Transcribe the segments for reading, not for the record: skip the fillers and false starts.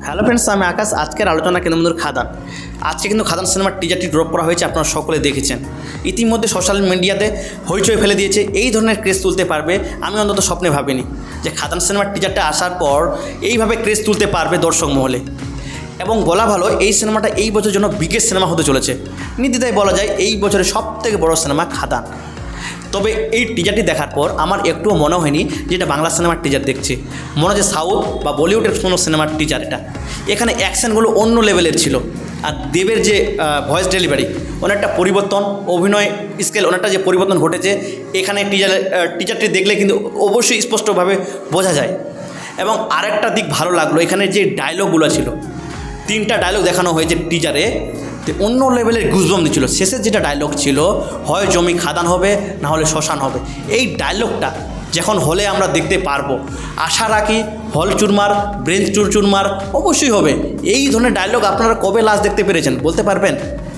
Hello friends, আমি আকাশ। আজকের আলোচনা কেন্দ্রবিন্দুর খাদান। আজকে কিন্তু খাদান সিনেমার টিজারটি ড্রপ করা হয়েছে, আপনারা সকলে দেখেছেন। ইতিমধ্যে সোশ্যাল মিডিয়াতে হইচই ফেলে দিয়েছে। এই ধরনের ক্রেজ তুলতে পারবে আমি অন্তত স্বপ্নে ভাবিনি যে খাদান সিনেমার টিজারটা আসার পর এইভাবে ক্রেজ তুলতে পারবে দর্শক মহলে। এবং বলা ভালো, এই সিনেমাটা এই বছরের জন্য বিগেস্ট সিনেমা হতে চলেছে। নির্দ্বিধায় বলা যায় এই বছরের সবথেকে বড় সিনেমা খাদান। তবে এই টিজারটি দেখার পর আমার একটুও মনে হয়নি যে এটা বাংলা সিনেমার টিজার দেখছি, মনে হচ্ছে সাউথ বা বলিউডের কোনো সিনেমার টিজার। এখানে অ্যাকশানগুলো অন্য লেভেলের ছিল। আর দেবের যে ভয়েস ডেলিভারি, অনেকটা পরিবর্তন, অভিনয় স্কেল অনেকটা যে পরিবর্তন ঘটেছে এখানে টিজারটি দেখলে কিন্তু অবশ্যই স্পষ্টভাবে বোঝা যায়। এবং আরেকটা দিক ভালো লাগলো, এখানে যে ডায়লগগুলো ছিল, 3টা ডায়লগ দেখানো হয়েছে টিজারে, অন্য লেভেলের গুজবাম দিচ্ছিল। শেষের যেটা ডায়লগ ছিল, হয় জমি খাদান হবে না হলে শ্মশান হবে, এই ডায়লগটা যখন হলে আমরা দেখতে পারবো, আশা রাখি হল চুরমার, ব্রেন চুরমার অবশ্যই হবে। এই ধরনের ডায়লগ আপনারা কবে লাস্ট দেখতে পেরেছেন বলতে পারবেন?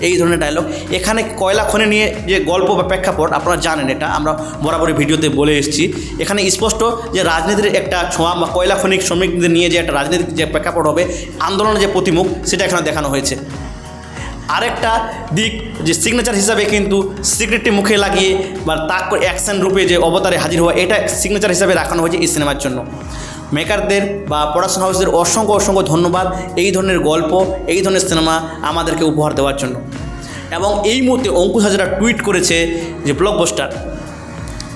এই ধরনের ডায়লগ এখানে কয়লা খনি নিয়ে যে গল্প বা প্রেক্ষাপট আপনারা জানেন, এটা আমরা বরাবরই ভিডিওতে বলে এসেছি। এখানে স্পষ্ট যে রাজনীতির একটা ছোঁয়া বা কয়লা খনিক শ্রমিকদের নিয়ে যে একটা রাজনীতিক যে প্রেক্ষাপট হবে, আন্দোলনের যে প্রতিমুখ, সেটা এখানে দেখানো হয়েছে। আরেকটা দিক যে সিগনেচার হিসাবে কিন্তু সিক্রেটটি মুখে লাগিয়ে বা তাক করে অ্যাকশন রূপে যে অবতারে হাজির হওয়া, এটা সিগনেচার হিসাবে রাখানো হয়েছে এই সিনেমার জন্য। মেকারদের বা প্রোডাকশন হাউসদের অসংখ্য ধন্যবাদ এই ধরনের গল্প, এই ধরনের সিনেমা আমাদেরকে উপহার দেওয়ার জন্য। এবং এই মুহূর্তে অঙ্কুশ হাজরা টুইট করেছে যে ব্লকবাস্টার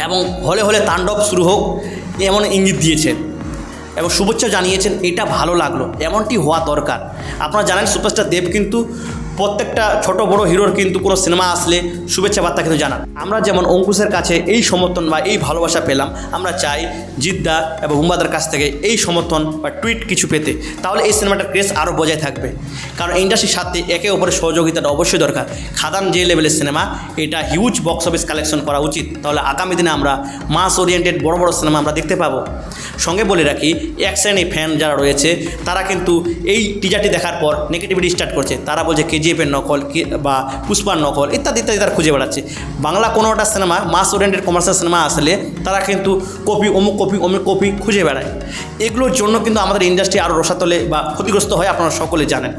এবং হলে হলে তাণ্ডব শুরু হোক, এমন ইঙ্গিত দিয়েছেন এবং শুভেচ্ছা জানিয়েছেন। এটা ভালো লাগলো, এমনটি হওয়া দরকার। আপনারা জানেন সুপারস্টার দেব কিন্তু প্রত্যেকটা ছোট বড় হিরোর কিন্তু কোনো সিনেমা আসলে শুভেচ্ছা বার্তা কিন্তু জানান। আমরা যেমন অঙ্কুশের কাছে এই সমর্থন বা এই ভালোবাসা পেলাম, আমরা চাই জিদ্দা এবং হুম্বাদার কাছ থেকে এই সমর্থন বা টুইট কিছু পেতে। তাহলে এই সিনেমাটার ক্রেজ আরও বজায় থাকবে, কারণ ইন্ডাস্ট্রির সাথে একে অপরের সহযোগিতাটা অবশ্যই দরকার। খাদান যে লেভেলের সিনেমা, এটা হিউজ বক্স অফিস কালেকশন করা উচিত। তাহলে আগামী দিনে আমরা মাস ওরিয়েন্টেড বড় বড় সিনেমা আমরা দেখতে পাবো। সঙ্গে বলে রাখি, এক শ্রেণী ফ্যান যারা রয়েছে তারা কিন্তু এই টিজারটি দেখার পর নেগেটিভিটি স্টার্ট করছে। তারা বলছে কেজিএফের নকল বা পুষ্পার নকল ইত্যাদি ইত্যাদি তারা খুঁজে বেড়াচ্ছে। বাংলা কোনো একটা সিনেমা, মাস ওরিয়েন্টেড কমার্শিয়াল সিনেমা আসলে তারা কিন্তু কপি অমুক কপি খুঁজে বেড়ায়। এগুলোর জন্য কিন্তু আমাদের ইন্ডাস্ট্রি আরও রসাতলে বা ক্ষতিগ্রস্ত হয়, আপনারা সকলে জানেন।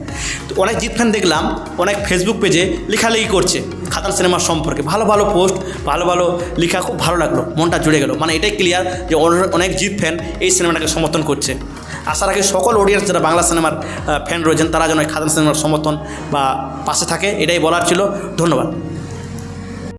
তো অনেক জিত ফ্যান দেখলাম অনেক ফেসবুক পেজে লেখালেখি করছে খাদান সিনেমার সম্পর্কে, ভালো পোস্ট, ভালো লেখা, খুব ভালো লাগলো, মনটা জুড়ে গেল। মানে এটাই ক্লিয়ার যে অনেক জিত ফ্যান এই সিনেমাটাকে সমর্থন করছে। আশা রাখি সকল অডিয়েন্স যারা বাংলা সিনেমার ফ্যান রয়েছেন তারা যেন খাদান সিনেমার সমর্থন বা পাশে থাকে, এটাই বলার ছিল। ধন্যবাদ।